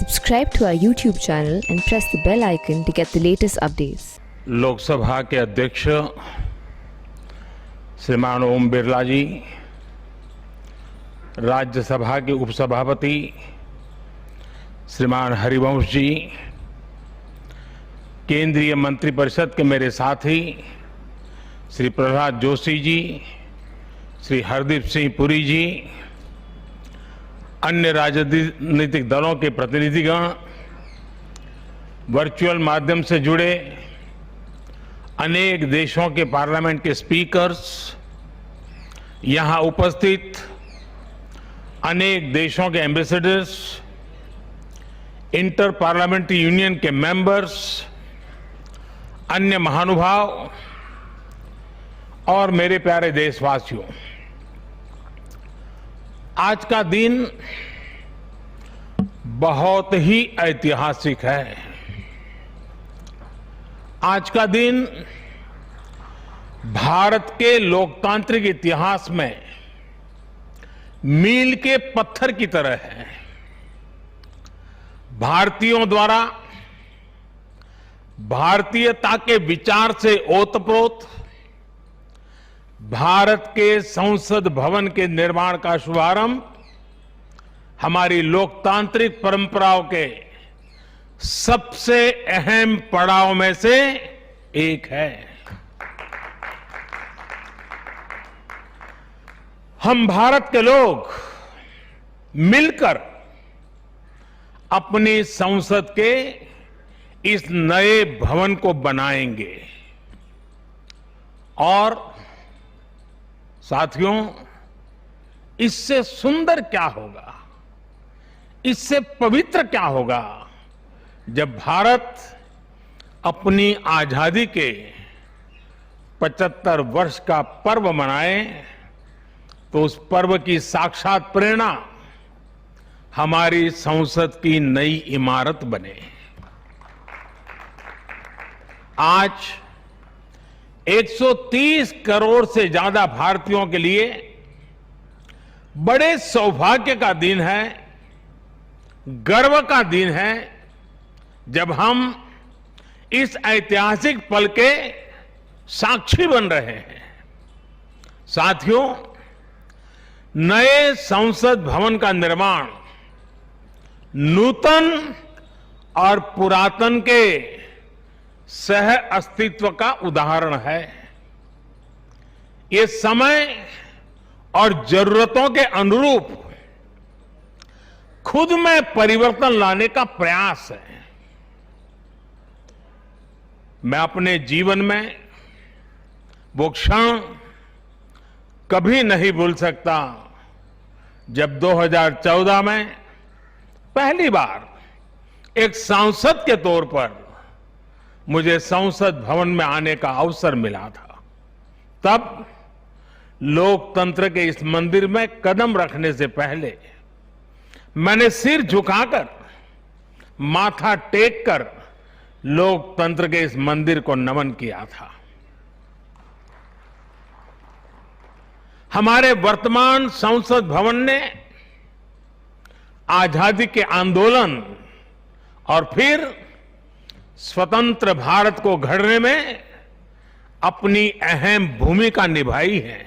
Subscribe to our YouTube channel and press the bell icon to get the latest updates. Lok Sabha के अध्यक्ष श्रीमान ओम बिरला जी, राज्यसभा के उपसभापति श्रीमान हरिवंश जी, केंद्रीय मंत्रिपरिषद के मेरे साथी श्री प्रहलाद जोशी जी, श्री हरदीप सिंह पुरी जी, अन्य राजनीतिक दलों के प्रतिनिधिगण, वर्चुअल माध्यम से जुड़े अनेक देशों के पार्लियामेंट के स्पीकर्स, यहां उपस्थित अनेक देशों के एम्बेसडर्स, इंटर पार्लियामेंट्री यूनियन के मेंबर्स, अन्य महानुभाव और मेरे प्यारे देशवासियों, आज का दिन बहुत ही ऐतिहासिक है। आज का दिन भारत के लोकतांत्रिक इतिहास में मील के पत्थर की तरह है। भारतीयों द्वारा भारतीयता के विचार से ओतप्रोत भारत के संसद भवन के निर्माण का शुभारंभ हमारी लोकतांत्रिक परंपराओं के सबसे अहम पड़ाव में से एक है। हम भारत के लोग मिलकर अपनी संसद के इस नए भवन को बनाएंगे और साथियों, इससे सुंदर क्या होगा, इससे पवित्र क्या होगा जब भारत अपनी आजादी के 75 वर्ष का पर्व मनाए तो उस पर्व की साक्षात प्रेरणा हमारी संसद की नई इमारत बने। आज 130 करोड़ से ज्यादा भारतीयों के लिए बड़े सौभाग्य का दिन है, गर्व का दिन है, जब हम इस ऐतिहासिक पल के साक्षी बन रहे हैं। साथियों, नए संसद भवन का निर्माण नूतन और पुरातन के सह अस्तित्व का उदाहरण है। ये समय और जरूरतों के अनुरूप खुद में परिवर्तन लाने का प्रयास है। मैं अपने जीवन में वो क्षण कभी नहीं भूल सकता जब 2014 में पहली बार एक सांसद के तौर पर मुझे संसद भवन में आने का अवसर मिला था। तब लोकतंत्र के इस मंदिर में कदम रखने से पहले मैंने सिर झुकाकर, माथा टेककर लोकतंत्र के इस मंदिर को नमन किया था। हमारे वर्तमान संसद भवन ने आजादी के आंदोलन और फिर स्वतंत्र भारत को गढ़ने में अपनी अहम भूमिका निभाई है।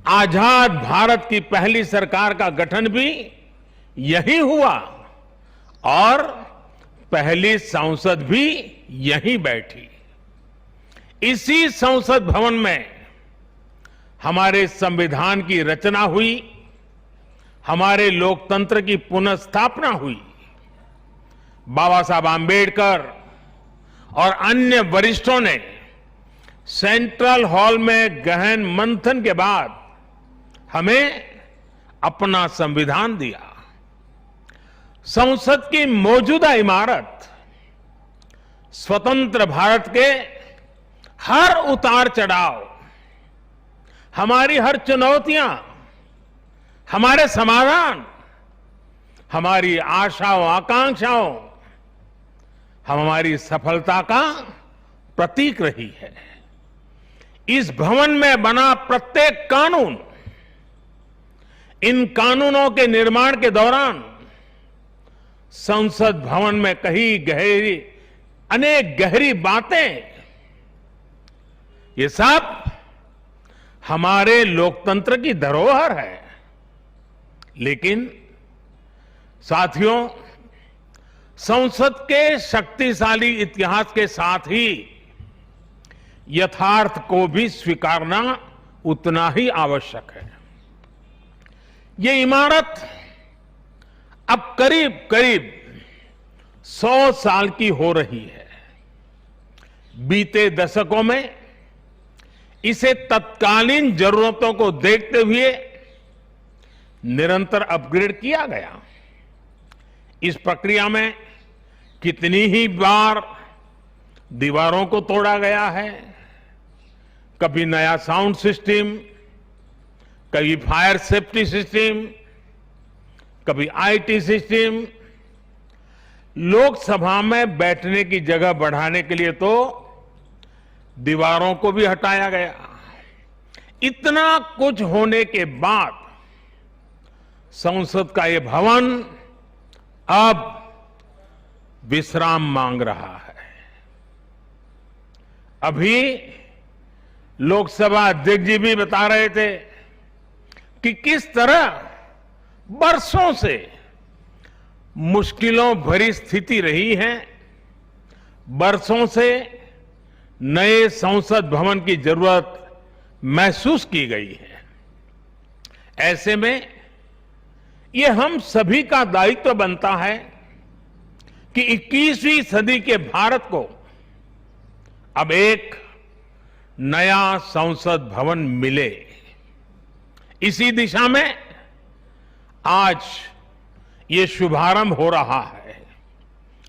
आजाद भारत की पहली सरकार का गठन भी यही हुआ और पहली संसद भी यहीं बैठी। इसी संसद भवन में हमारे संविधान की रचना हुई, हमारे लोकतंत्र की पुनर्स्थापना हुई। बाबा साहब आंबेडकर और अन्य वरिष्ठों ने सेंट्रल हॉल में गहन मंथन के बाद हमें अपना संविधान दिया। संसद की मौजूदा इमारत स्वतंत्र भारत के हर उतार चढ़ाव, हमारी हर चुनौतियां, हमारे समाधान, हमारी आशाओं आकांक्षाओं, हमारी सफलता का प्रतीक रही है। इस भवन में बना प्रत्येक कानून, इन कानूनों के निर्माण के दौरान संसद भवन में कही गहरी अनेक गहरी बातें, ये सब हमारे लोकतंत्र की धरोहर है। लेकिन साथियों, संसद के शक्तिशाली इतिहास के साथ ही यथार्थ को भी स्वीकारना उतना ही आवश्यक है। ये इमारत अब करीब करीब 100 साल की हो रही है। बीते दशकों में इसे तत्कालीन जरूरतों को देखते हुए निरंतर अपग्रेड किया गया। इस प्रक्रिया में कितनी ही बार दीवारों को तोड़ा गया है, कभी नया साउंड सिस्टम, कभी फायर सेफ्टी सिस्टम, कभी आईटी सिस्टम। लोकसभा में बैठने की जगह बढ़ाने के लिए तो दीवारों को भी हटाया गया। इतना कुछ होने के बाद संसद का ये भवन अब विश्राम मांग रहा है। अभी लोकसभा अध्यक्ष जी भी बता रहे थे कि किस तरह बरसों से मुश्किलों भरी स्थिति रही है। बरसों से नए संसद भवन की जरूरत महसूस की गई है। ऐसे में ये हम सभी का दायित्व बनता है कि 21वीं सदी के भारत को अब एक नया संसद भवन मिले। इसी दिशा में आज ये शुभारंभ हो रहा है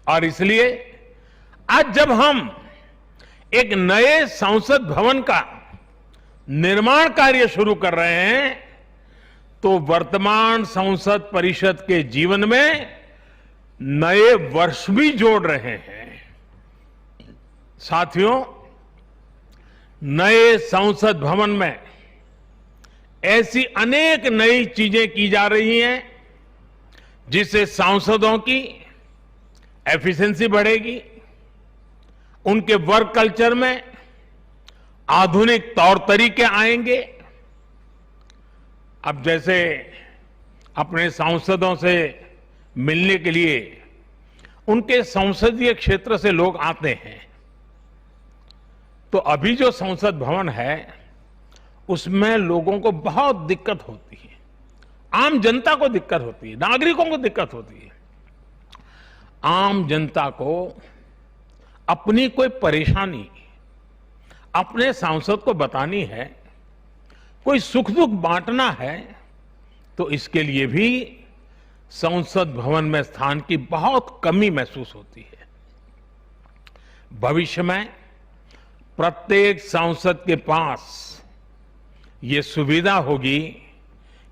और इसलिए आज जब हम एक नए संसद भवन का निर्माण कार्य शुरू कर रहे हैं तो वर्तमान संसद परिषद के जीवन में नए वर्ष भी जोड़ रहे हैं। साथियों, नए संसद भवन में ऐसी अनेक नई चीजें की जा रही हैं जिससे सांसदों की एफिशिएंसी बढ़ेगी, उनके वर्क कल्चर में आधुनिक तौर तरीके आएंगे। अब जैसे अपने सांसदों से मिलने के लिए उनके संसदीय क्षेत्र से लोग आते हैं, तो अभी जो संसद भवन है उसमें लोगों को बहुत दिक्कत होती है। आम जनता को दिक्कत होती है, नागरिकों को दिक्कत होती है। आम जनता को अपनी कोई परेशानी अपने सांसद को बतानी है, कोई सुख दुख बांटना है, तो इसके लिए भी संसद भवन में स्थान की बहुत कमी महसूस होती है। भविष्य में प्रत्येक सांसद के पास ये सुविधा होगी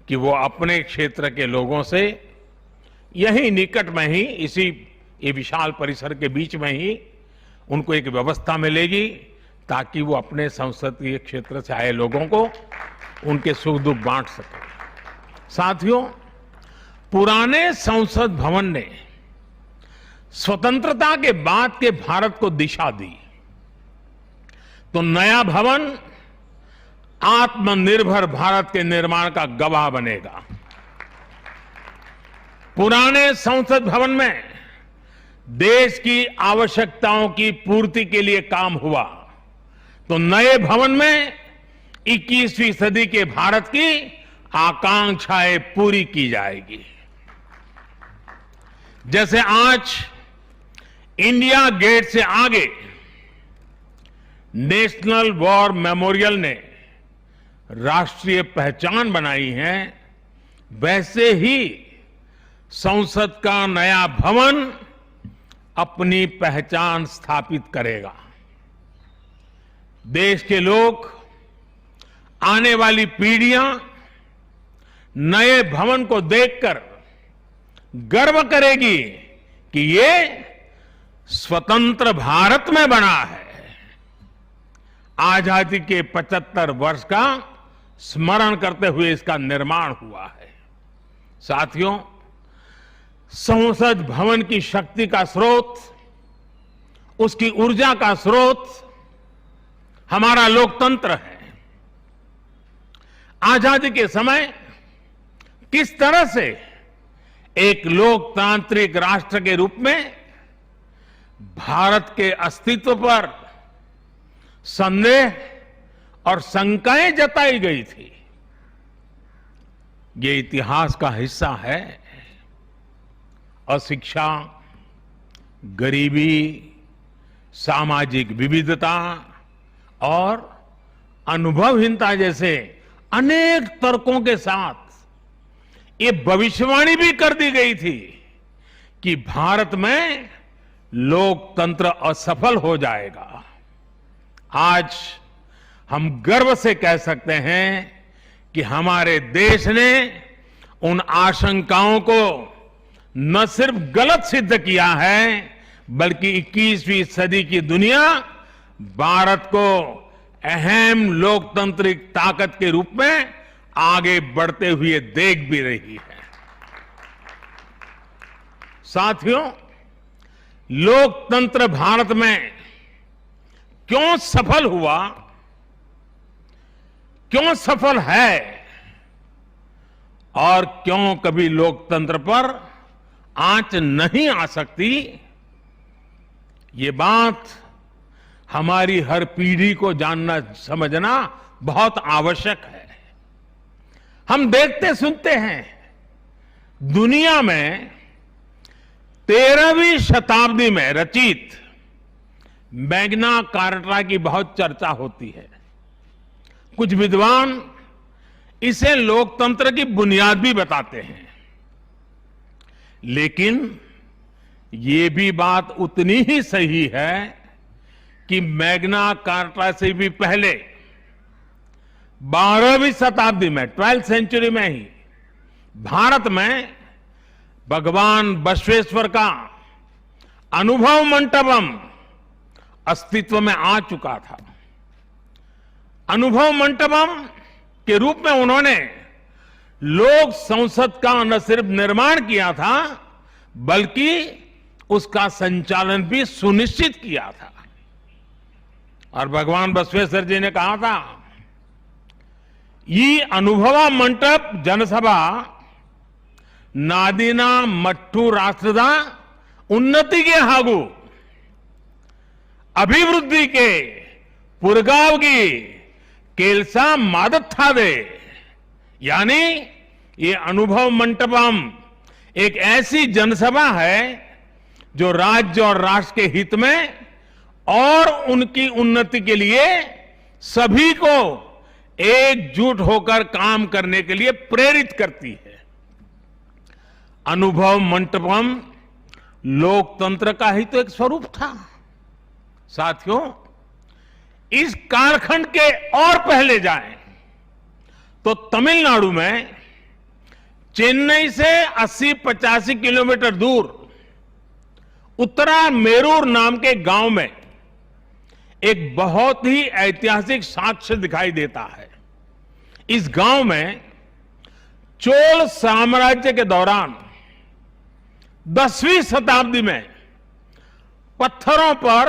कि वो अपने क्षेत्र के लोगों से यही निकट में ही, इसी ये विशाल परिसर के बीच में ही उनको एक व्यवस्था मिलेगी ताकि वो अपने संसदीय क्षेत्र से आए लोगों को उनके सुख दुख बांट सके। साथियों, पुराने संसद भवन ने स्वतंत्रता के बाद के भारत को दिशा दी, तो नया भवन आत्मनिर्भर भारत के निर्माण का गवाह बनेगा। पुराने संसद भवन में देश की आवश्यकताओं की पूर्ति के लिए काम हुआ, तो नए भवन में 21वीं सदी के भारत की आकांक्षाएं पूरी की जाएगी। जैसे आज इंडिया गेट से आगे नेशनल वॉर मेमोरियल ने राष्ट्रीय पहचान बनाई है, वैसे ही संसद का नया भवन अपनी पहचान स्थापित करेगा। देश के लोग, आने वाली पीढ़ियां नए भवन को देखकर गर्व करेगी कि ये स्वतंत्र भारत में बना है। आजादी के 75 वर्ष का स्मरण करते हुए इसका निर्माण हुआ है। साथियों, संसद भवन की शक्ति का स्रोत, उसकी ऊर्जा का स्रोत हमारा लोकतंत्र है। आजादी के समय किस तरह से एक लोकतांत्रिक राष्ट्र के रूप में भारत के अस्तित्व पर संदेह और शंकाएं जताई गई थी, ये इतिहास का हिस्सा है। अशिक्षा, गरीबी, सामाजिक विविधता और अनुभवहीनता जैसे अनेक तर्कों के साथ ये भविष्यवाणी भी कर दी गई थी कि भारत में लोकतंत्र असफल हो जाएगा। आज हम गर्व से कह सकते हैं कि हमारे देश ने उन आशंकाओं को न सिर्फ गलत सिद्ध किया है, बल्कि 21वीं सदी की दुनिया भारत को अहम लोकतांत्रिक ताकत के रूप में आगे बढ़ते हुए देख भी रही है। साथियों, लोकतंत्र भारत में क्यों सफल हुआ, क्यों सफल है और क्यों कभी लोकतंत्र पर आंच नहीं आ सकती, ये बात हमारी हर पीढ़ी को जानना समझना बहुत आवश्यक है। हम देखते सुनते हैं दुनिया में 13वीं शताब्दी में रचित मैग्ना कार्टा की बहुत चर्चा होती है। कुछ विद्वान इसे लोकतंत्र की बुनियाद भी बताते हैं, लेकिन ये भी बात उतनी ही सही है कि मैग्ना कार्टा से भी पहले 12वीं शताब्दी में 12th सेंचुरी में ही भारत में भगवान बसवेश्वर का अनुभव मंटपम अस्तित्व में आ चुका था। अनुभव मंटपम के रूप में उन्होंने लोक संसद का न सिर्फ निर्माण किया था, बल्कि उसका संचालन भी सुनिश्चित किया था। और भगवान बसवेश्वर जी ने कहा था, ಈ ಅನುಭವ ಮಂಟಪ ಜನಸಭಾ ನಾದಿನ ಮಟ್ಟು ರಾಷ್ಟ್ರದ ಉನ್ನತಿಗೆ ಹಾಗೂ ಅಭಿವೃದ್ಧಿಗೆ ಪುರಗಾವಗಿ ಕೆಲಸ ಮಾಡುತ್ತದೆ। यानी ये अनुभव मंटपम एक ऐसी जनसभा है जो राज्य और राष्ट्र के हित में और उनकी उन्नति के लिए सभी को एकजुट होकर काम करने के लिए प्रेरित करती है। अनुभव मंटपम लोकतंत्र का ही तो एक स्वरूप था। साथियों, इस कालखंड के और पहले जाएं तो तमिलनाडु में चेन्नई से 80-85 किलोमीटर दूर उत्तरा मेरूर नाम के गांव में एक बहुत ही ऐतिहासिक साक्ष्य दिखाई देता है। इस गांव में चोल साम्राज्य के दौरान 10वीं शताब्दी में पत्थरों पर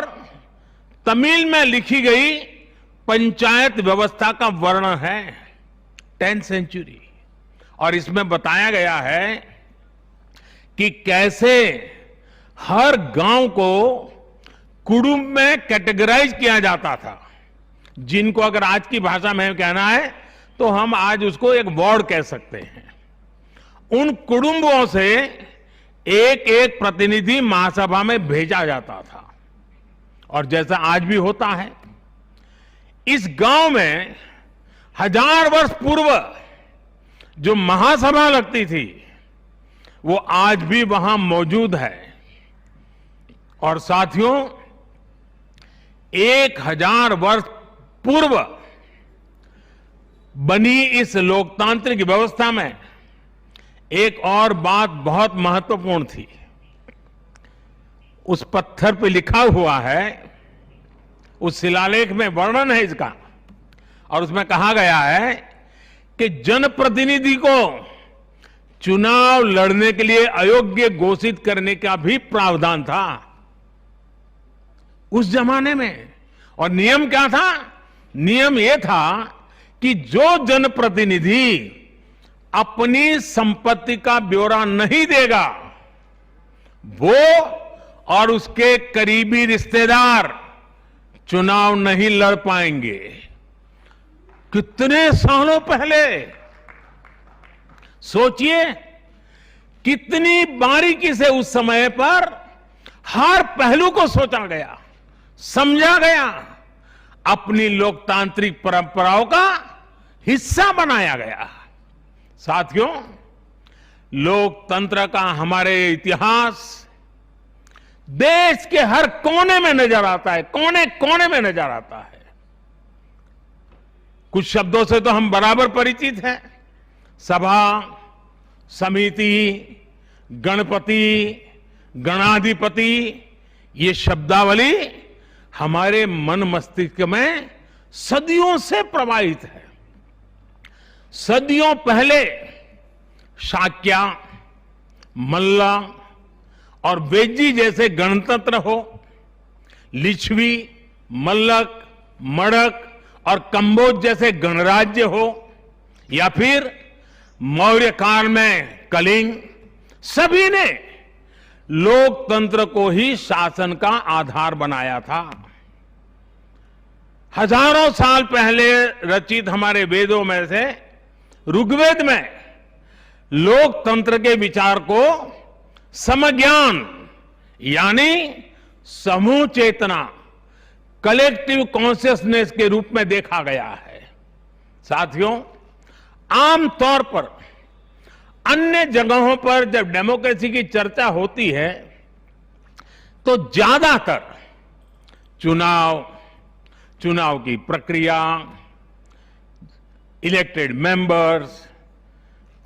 तमिल में लिखी गई पंचायत व्यवस्था का वर्णन है, 10th सेंचुरी। और इसमें बताया गया है कि कैसे हर गांव को कुटुंब में कैटेगराइज किया जाता था, जिनको अगर आज की भाषा में कहना है तो हम आज उसको एक वार्ड कह सकते हैं। उन कुटुंबों से एक एक प्रतिनिधि महासभा में भेजा जाता था। और जैसा आज भी होता है, इस गांव में 1000 वर्ष पूर्व जो महासभा लगती थी वो आज भी वहां मौजूद है। और साथियों, 1000 वर्ष पूर्व बनी इस लोकतांत्रिक व्यवस्था में एक और बात बहुत महत्वपूर्ण थी। उस पत्थर पे लिखा हुआ है, उस शिलालेख में वर्णन है इसका, और उसमें कहा गया है कि जनप्रतिनिधि को चुनाव लड़ने के लिए अयोग्य घोषित करने का भी प्रावधान था उस जमाने में। और नियम क्या था? नियम यह था कि जो जनप्रतिनिधि अपनी संपत्ति का ब्यौरा नहीं देगा, वो और उसके करीबी रिश्तेदार चुनाव नहीं लड़ पाएंगे। कितने सालों पहले सोचिए, कितनी बारीकी से उस समय पर हर पहलू को सोचा गया, समझा गया, अपनी लोकतांत्रिक परंपराओं का हिस्सा बनाया गया। साथियों, लोकतंत्र का हमारे इतिहास देश के हर कोने में नजर आता है, कोने कोने में नजर आता है। कुछ शब्दों से तो हम बराबर परिचित हैं। सभा, समिति, गणपति, गणाधिपति, ये शब्दावली हमारे मन मस्तिष्क में सदियों से प्रवाहित है। सदियों पहले शाक्य, मल्ल और वेजी जैसे गणतंत्र हो, लिच्छवी, मल्लक, मड़क और कंबोज जैसे गणराज्य हो, या फिर मौर्य काल में कलिंग, सभी ने लोकतंत्र को ही शासन का आधार बनाया था। हजारों साल पहले रचित हमारे वेदों में से ऋग्वेद में लोकतंत्र के विचार को समज्ञान यानी समूह चेतना, कलेक्टिव कॉन्शियसनेस के रूप में देखा गया है। साथियों, आमतौर पर अन्य जगहों पर जब डेमोक्रेसी की चर्चा होती है तो ज्यादातर चुनाव की प्रक्रिया, इलेक्टेड मेंबर्स,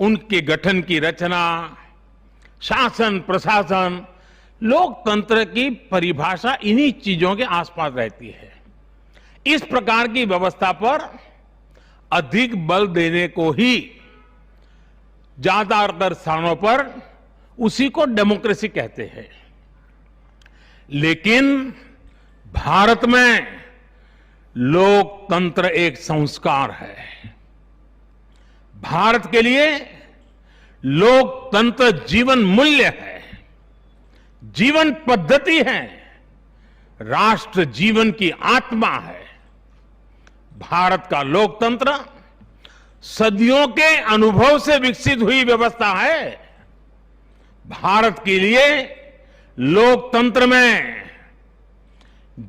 उनके गठन की रचना, शासन प्रशासन, लोकतंत्र की परिभाषा इन्हीं चीजों के आसपास रहती है। इस प्रकार की व्यवस्था पर अधिक बल देने को ही ज्यादातर स्थानों पर उसी को डेमोक्रेसी कहते हैं। लेकिन भारत में लोकतंत्र एक संस्कार है। भारत के लिए लोकतंत्र जीवन मूल्य है, जीवन पद्धति है, राष्ट्र जीवन की आत्मा है। भारत का लोकतंत्र सदियों के अनुभव से विकसित हुई व्यवस्था है। भारत के लिए लोकतंत्र में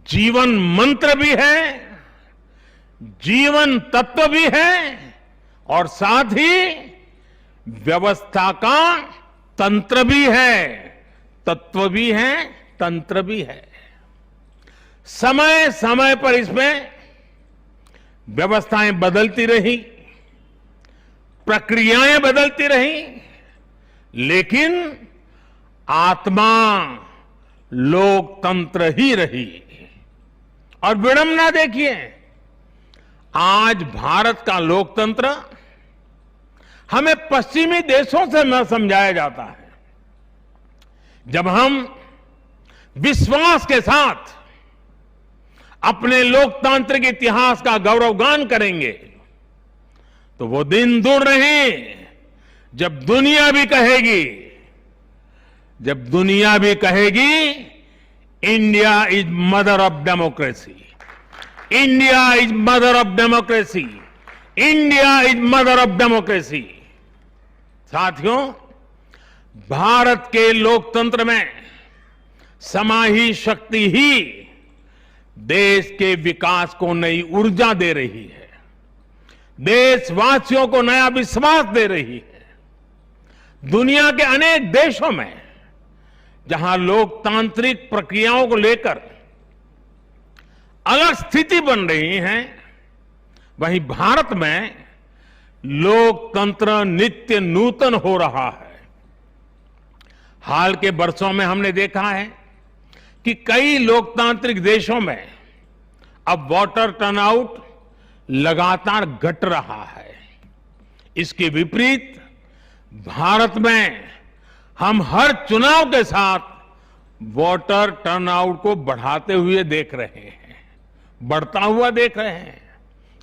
जीवन मंत्र भी है, जीवन तत्व भी है और साथ ही व्यवस्था का तंत्र भी है, तत्व भी है, तंत्र भी है। समय समय पर इसमें व्यवस्थाएं बदलती रही, प्रक्रियाएं बदलती रही, लेकिन आत्मा लोकतंत्र ही रही। और विडंबना देखिए, आज भारत का लोकतंत्र हमें पश्चिमी देशों से न समझाया जाता है। जब हम विश्वास के साथ अपने लोकतांत्रिक इतिहास का गौरवगान करेंगे तो वो दिन दूर नहीं जब दुनिया भी कहेगी India is mother of democracy, India is mother of democracy, India is mother of democracy. साथियों, भारत के लोकतंत्र में समाहित शक्ति ही देश के विकास को नई ऊर्जा दे रही है, देशवासियों को नया विश्वास दे रही है। दुनिया के अनेक देशों में जहां लोकतांत्रिक प्रक्रियाओं को लेकर अलग स्थिति बन रही है, वहीं भारत में लोकतंत्र नित्य नूतन हो रहा है। हाल के वर्षों में हमने देखा है कि कई लोकतांत्रिक देशों में अब वोटर टर्नआउट लगातार घट रहा है। इसके विपरीत भारत में हम हर चुनाव के साथ वोटर टर्नआउट को बढ़ाते हुए देख रहे हैं, बढ़ता हुआ देख रहे हैं।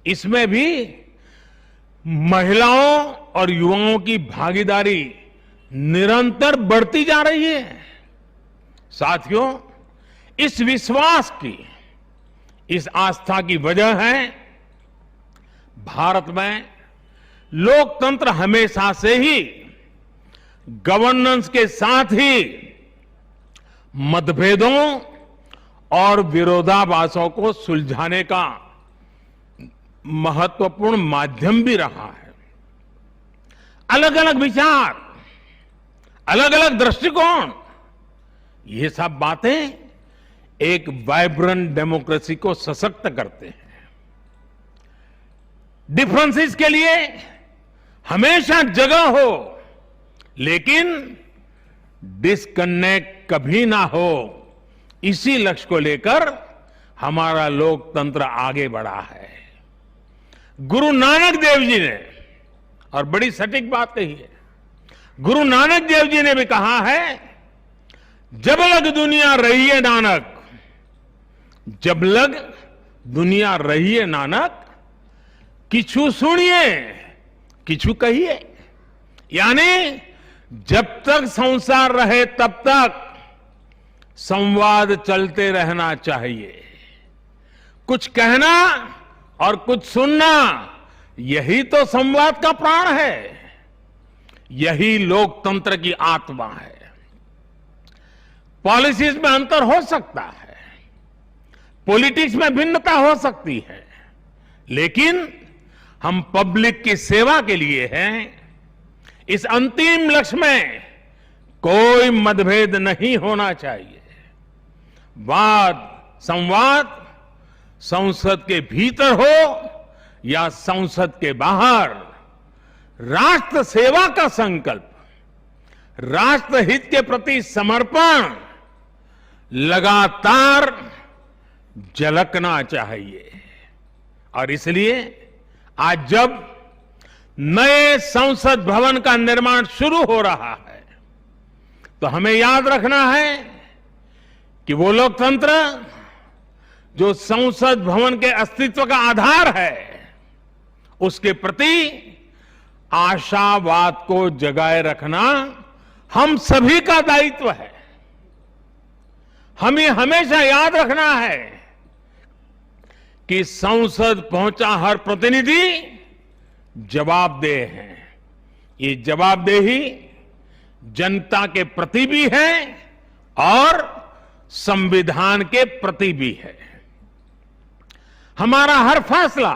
इसमें भी महिलाओं और युवाओं की भागीदारी निरंतर बढ़ती जा रही है। साथियों, इस विश्वास की, इस आस्था की वजह है भारत में लोकतंत्र हमेशा से ही गवर्नेंस के साथ ही मतभेदों और विरोधाभासों को सुलझाने का महत्वपूर्ण माध्यम भी रहा है। अलग अलग विचार, अलग अलग दृष्टिकोण, ये सब बातें एक वाइब्रेंट डेमोक्रेसी को सशक्त करते हैं। डिफरेंसेस के लिए हमेशा जगह हो, लेकिन डिस्कनेक्ट कभी ना हो, इसी लक्ष्य को लेकर हमारा लोकतंत्र आगे बढ़ा है। गुरु नानक देव जी ने, और बड़ी सटीक बात कही है, गुरु नानक देव जी ने भी कहा है, जब लग दुनिया रही है नानक, जब लग दुनिया रही है नानक, किछु सुनिए किछु कहिए। यानी जब तक संसार रहे तब तक संवाद चलते रहना चाहिए। कुछ कहना और कुछ सुनना, यही तो संवाद का प्राण है, यही लोकतंत्र की आत्मा है। पॉलिसीज में अंतर हो सकता है, पॉलिटिक्स में भिन्नता हो सकती है, लेकिन हम पब्लिक की सेवा के लिए हैं। इस अंतिम लक्ष्य में कोई मतभेद नहीं होना चाहिए। वाद संवाद संसद के भीतर हो या संसद के बाहर, राष्ट्र सेवा का संकल्प, राष्ट्रहित के प्रति समर्पण लगातार झलकना चाहिए। और इसलिए आज जब नए संसद भवन का निर्माण शुरू हो रहा है, तो हमें याद रखना है कि वो लोकतंत्र जो संसद भवन के अस्तित्व का आधार है, उसके प्रति आशावाद को जगाए रखना हम सभी का दायित्व है। हमें हमेशा याद रखना है कि संसद पहुंचा हर प्रतिनिधि जवाबदेह है। ये जवाबदेही जनता के प्रति भी है और संविधान के प्रति भी है। हमारा हर फैसला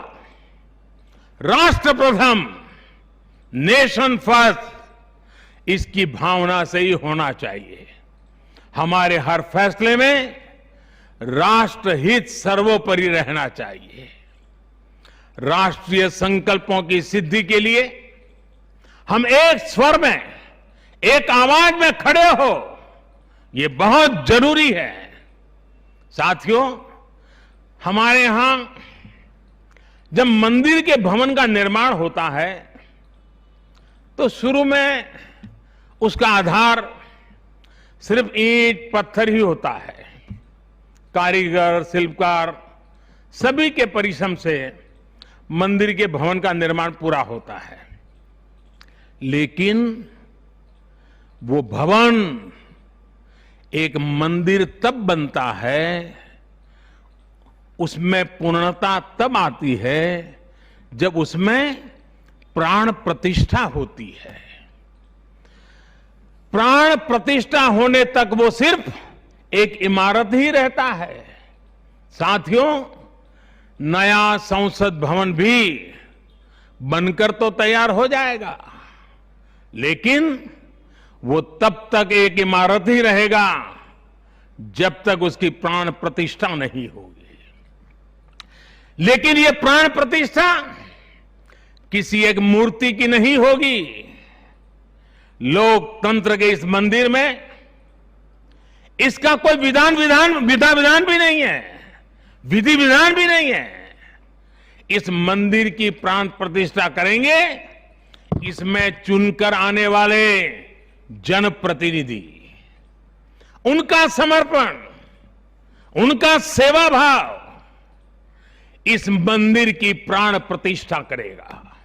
राष्ट्र प्रथम, नेशन फर्स्ट, इसकी भावना से ही होना चाहिए। हमारे हर फैसले में राष्ट्रहित सर्वोपरि रहना चाहिए। राष्ट्रीय संकल्पों की सिद्धि के लिए हम एक स्वर में, एक आवाज में खड़े हो, ये बहुत जरूरी है। साथियों, हमारे यहां जब मंदिर के भवन का निर्माण होता है, तो शुरू में उसका आधार सिर्फ ईंट पत्थर ही होता है। कारीगर, शिल्पकार सभी के परिश्रम से मंदिर के भवन का निर्माण पूरा होता है। लेकिन वो भवन एक मंदिर तब बनता है, उसमें पूर्णता तब आती है जब उसमें प्राण प्रतिष्ठा होती है। प्राण प्रतिष्ठा होने तक वो सिर्फ एक इमारत ही रहता है। साथियों, नया संसद भवन भी बनकर तो तैयार हो जाएगा, लेकिन वो तब तक एक इमारत ही रहेगा जब तक उसकी प्राण प्रतिष्ठा नहीं होगी। लेकिन ये प्राण प्रतिष्ठा किसी एक मूर्ति की नहीं होगी। लोकतंत्र के इस मंदिर में इसका कोई विधा विधान भी नहीं है, विधि विधान भी नहीं है। इस मंदिर की प्राण प्रतिष्ठा करेंगे इसमें चुनकर आने वाले जनप्रतिनिधि, उनका समर्पण, उनका सेवा भाव इस मंदिर की प्राण प्रतिष्ठा करेगा।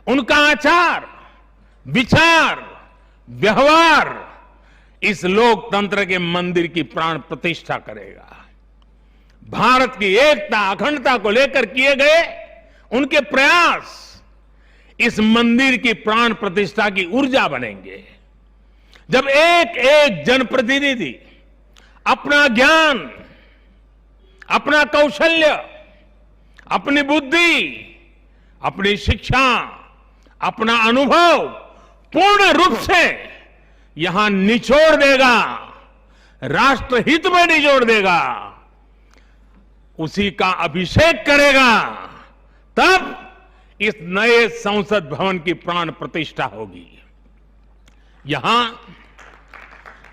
उनका आचार, विचार, व्यवहार इस लोकतंत्र के मंदिर की प्राण प्रतिष्ठा करेगा। भारत की एकता, अखंडता को लेकर किए गए उनके प्रयास इस मंदिर की प्राण प्रतिष्ठा की ऊर्जा बनेंगे। जब एक एक जनप्रतिनिधि अपना ज्ञान, अपना कौशल्य, अपनी बुद्धि, अपनी शिक्षा, अपना अनुभव पूर्ण रूप से यहां निचोड़ देगा, राष्ट्रहित में निचोड़ देगा, उसी का अभिषेक करेगा, तब इस नए संसद भवन की प्राण प्रतिष्ठा होगी। यहां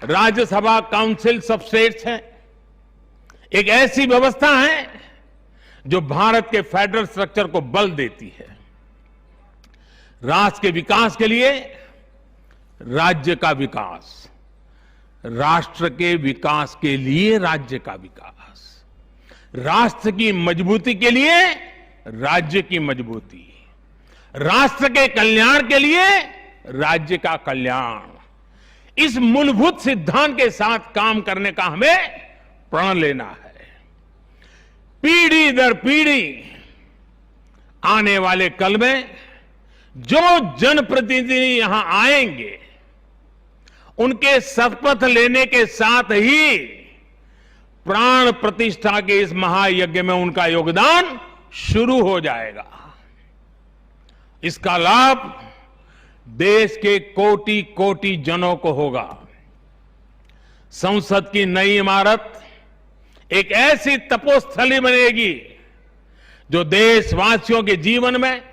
राज्यसभा काउंसिल ऑफ स्टेट्स है, एक ऐसी व्यवस्था है जो भारत के फेडरल स्ट्रक्चर को बल देती है। राष्ट्र के विकास के लिए राज्य का विकास, राष्ट्र के विकास के लिए राज्य का विकास, राष्ट्र की मजबूती के लिए राज्य की मजबूती, राष्ट्र के कल्याण के लिए राज्य का कल्याण, इस मूलभूत सिद्धांत के साथ काम करने का हमें प्रण लेना है। पीढ़ी दर पीढ़ी आने वाले कल में जो जनप्रतिनिधि यहां आएंगे, उनके शपथ लेने के साथ ही प्राण प्रतिष्ठा के इस महायज्ञ में उनका योगदान शुरू हो जाएगा। इसका लाभ देश के कोटि कोटि जनों को होगा। संसद की नई इमारत एक ऐसी तपोस्थली बनेगी जो देशवासियों के जीवन में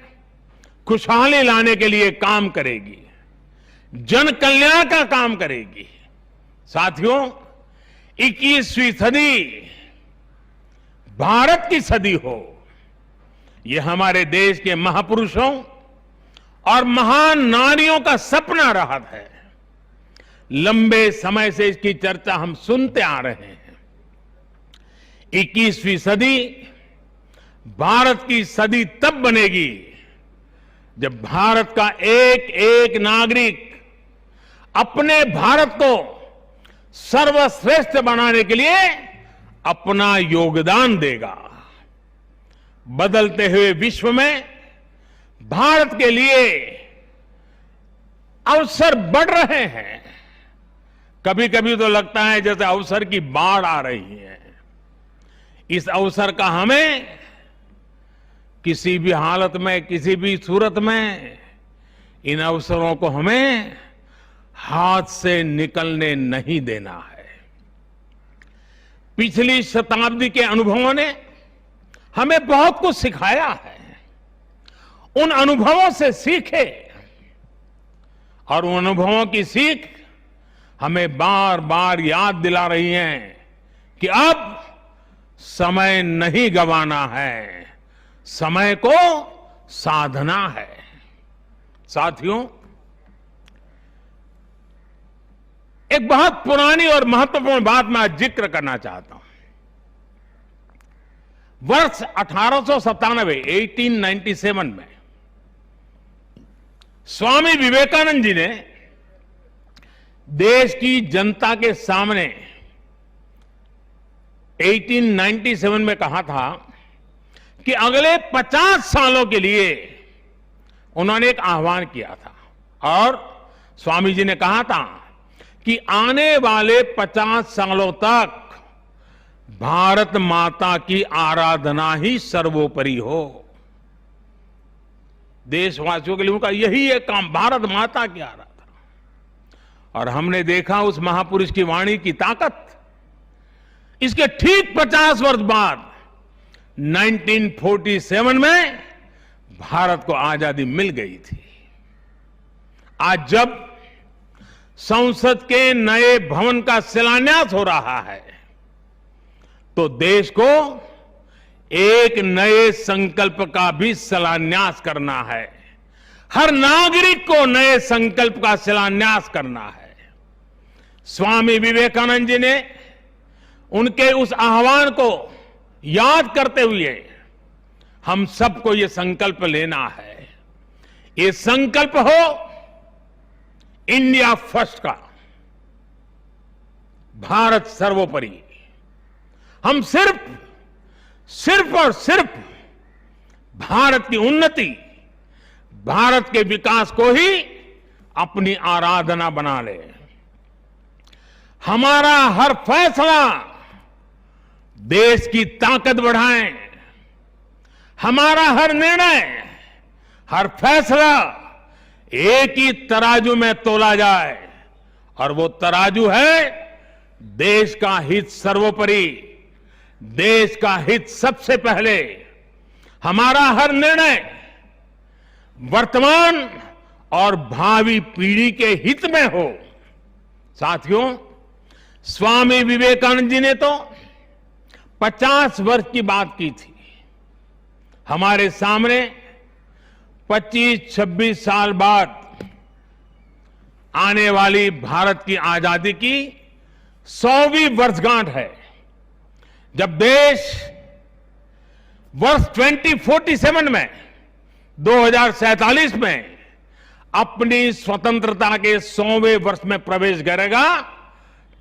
खुशहाली लाने के लिए काम करेगी, जन कल्याण का काम करेगी। साथियों, 21वीं सदी भारत की सदी हो, यह हमारे देश के महापुरुषों और महान नारियों का सपना रहा है। लंबे समय से इसकी चर्चा हम सुनते आ रहे हैं। 21वीं सदी भारत की सदी तब बनेगी जब भारत का एक एक नागरिक अपने भारत को सर्वश्रेष्ठ बनाने के लिए अपना योगदान देगा। बदलते हुए विश्व में भारत के लिए अवसर बढ़ रहे हैं। कभी कभी तो लगता है जैसे अवसर की बाढ़ आ रही है। इस अवसर का हमें किसी भी हालत में, किसी भी सूरत में इन अवसरों को हमें हाथ से निकलने नहीं देना है। पिछली शताब्दी के अनुभवों ने हमें बहुत कुछ सिखाया है। उन अनुभवों से सीखे और उन अनुभवों की सीख हमें बार बार याद दिला रही है कि अब समय नहीं गंवाना है, समय को साधना है। साथियों, एक बहुत पुरानी और महत्वपूर्ण बात मैं आज जिक्र करना चाहता हूं। वर्ष 1897 में स्वामी विवेकानंद जी ने देश की जनता के सामने 1897 में कहा था कि अगले 50 सालों के लिए उन्होंने एक आह्वान किया था और स्वामी जी ने कहा था कि आने वाले 50 सालों तक भारत माता की आराधना ही सर्वोपरि हो। देशवासियों के लिए उनका यही एक काम, भारत माता की आराधना। और हमने देखा उस महापुरुष की वाणी की ताकत। इसके ठीक 50 वर्ष बाद 1947 में भारत को आजादी मिल गई थी। आज जब संसद के नए भवन का शिलान्यास हो रहा है तो देश को एक नए संकल्प का भी शिलान्यास करना है। हर नागरिक को नए संकल्प का शिलान्यास करना है। स्वामी विवेकानंद जी ने उनके उस आह्वान को याद करते हुए हम सबको ये संकल्प लेना है। ये संकल्प हो इंडिया फर्स्ट का, भारत सर्वोपरि। हम सिर्फ और सिर्फ भारत की उन्नति, भारत के विकास को ही अपनी आराधना बना ले। हमारा हर फैसला देश की ताकत बढ़ाए, हमारा हर निर्णय, हर फैसला एक ही तराजू में तोला जाए, और वो तराजू है देश का हित सर्वोपरि, देश का हित सबसे पहले। हमारा हर निर्णय वर्तमान और भावी पीढ़ी के हित में हो। साथियों, स्वामी विवेकानंद जी ने तो 50 वर्ष की बात की थी। हमारे सामने 25-26 साल बाद आने वाली भारत की आजादी की 100वीं वर्षगांठ है, जब देश वर्ष 2047 में 2047 में अपनी स्वतंत्रता के 100वें वर्ष में प्रवेश करेगा।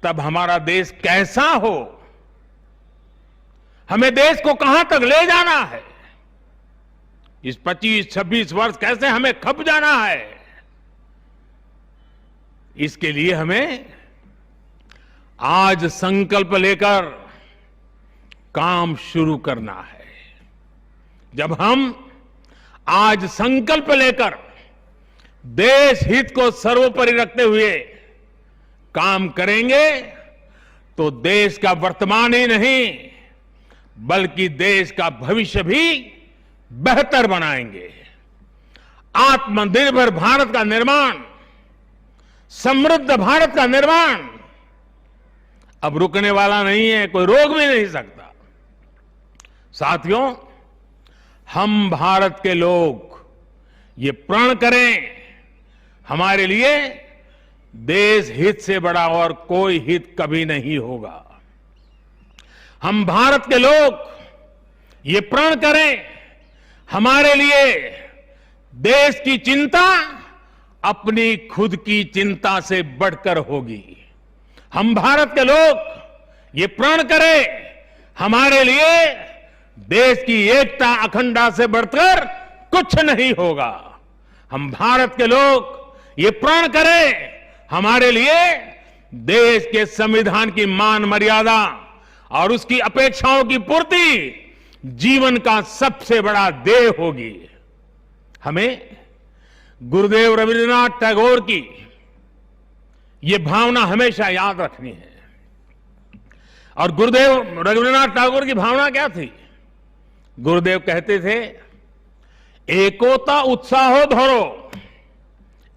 तब हमारा देश कैसा हो, हमें देश को कहां तक ले जाना है, इस 25-26 वर्ष कैसे हमें खप जाना है, इसके लिए हमें आज संकल्प लेकर काम शुरू करना है। जब हम आज संकल्प लेकर देश हित को सर्वोपरि रखते हुए काम करेंगे तो देश का वर्तमान ही नहीं बल्कि देश का भविष्य भी बेहतर बनाएंगे। आत्मनिर्भर भारत का निर्माण, समृद्ध भारत का निर्माण अब रुकने वाला नहीं है, कोई रोक भी नहीं सकता। साथियों, हम भारत के लोग ये प्रण करें, हमारे लिए देश हित से बड़ा और कोई हित कभी नहीं होगा। हम भारत के लोग ये प्रण करें, हमारे लिए देश की चिंता अपनी खुद की चिंता से बढ़कर होगी। हम भारत के लोग ये प्रण करें, हमारे लिए देश की एकता अखंडता से बढ़कर कुछ नहीं होगा। हम भारत के लोग ये प्रण करें, हमारे लिए देश के संविधान की मान मर्यादा और उसकी अपेक्षाओं की पूर्ति जीवन का सबसे बड़ा ध्येय होगी। हमें गुरुदेव रविन्द्रनाथ टैगोर की ये भावना हमेशा याद रखनी है। और गुरुदेव रविन्द्रनाथ टैगोर की भावना क्या थी? गुरुदेव कहते थे, एकोता उत्साहो धरो,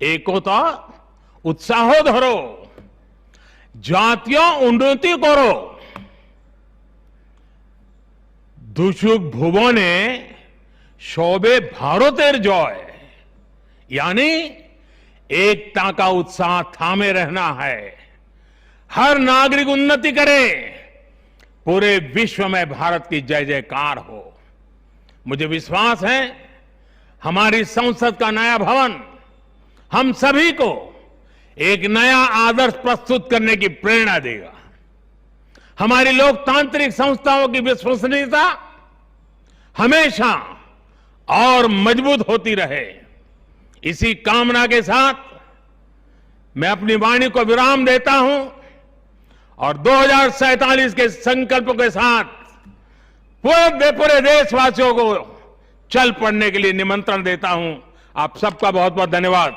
एकोता उत्साहो धरो, জাতীয় উন্নতি করো, দুসুক ভুবনে সবে ভারতের জয়। यानी एकता का उत्साह थामे रहना है, हर नागरिक उन्नति करे, पूरे विश्व में भारत की जय जयकार हो। मुझे विश्वास है हमारी संसद का नया भवन हम सभी को एक नया आदर्श प्रस्तुत करने की प्रेरणा देगा। हमारी लोकतांत्रिक संस्थाओं की विश्वसनीयता हमेशा और मजबूत होती रहे। इसी कामना के साथ मैं अपनी वाणी को विराम देता हूं और 2047 के संकल्प के साथ पूरे देशवासियों को चल पड़ने के लिए निमंत्रण देता हूं। आप सबका बहुत बहुत धन्यवाद।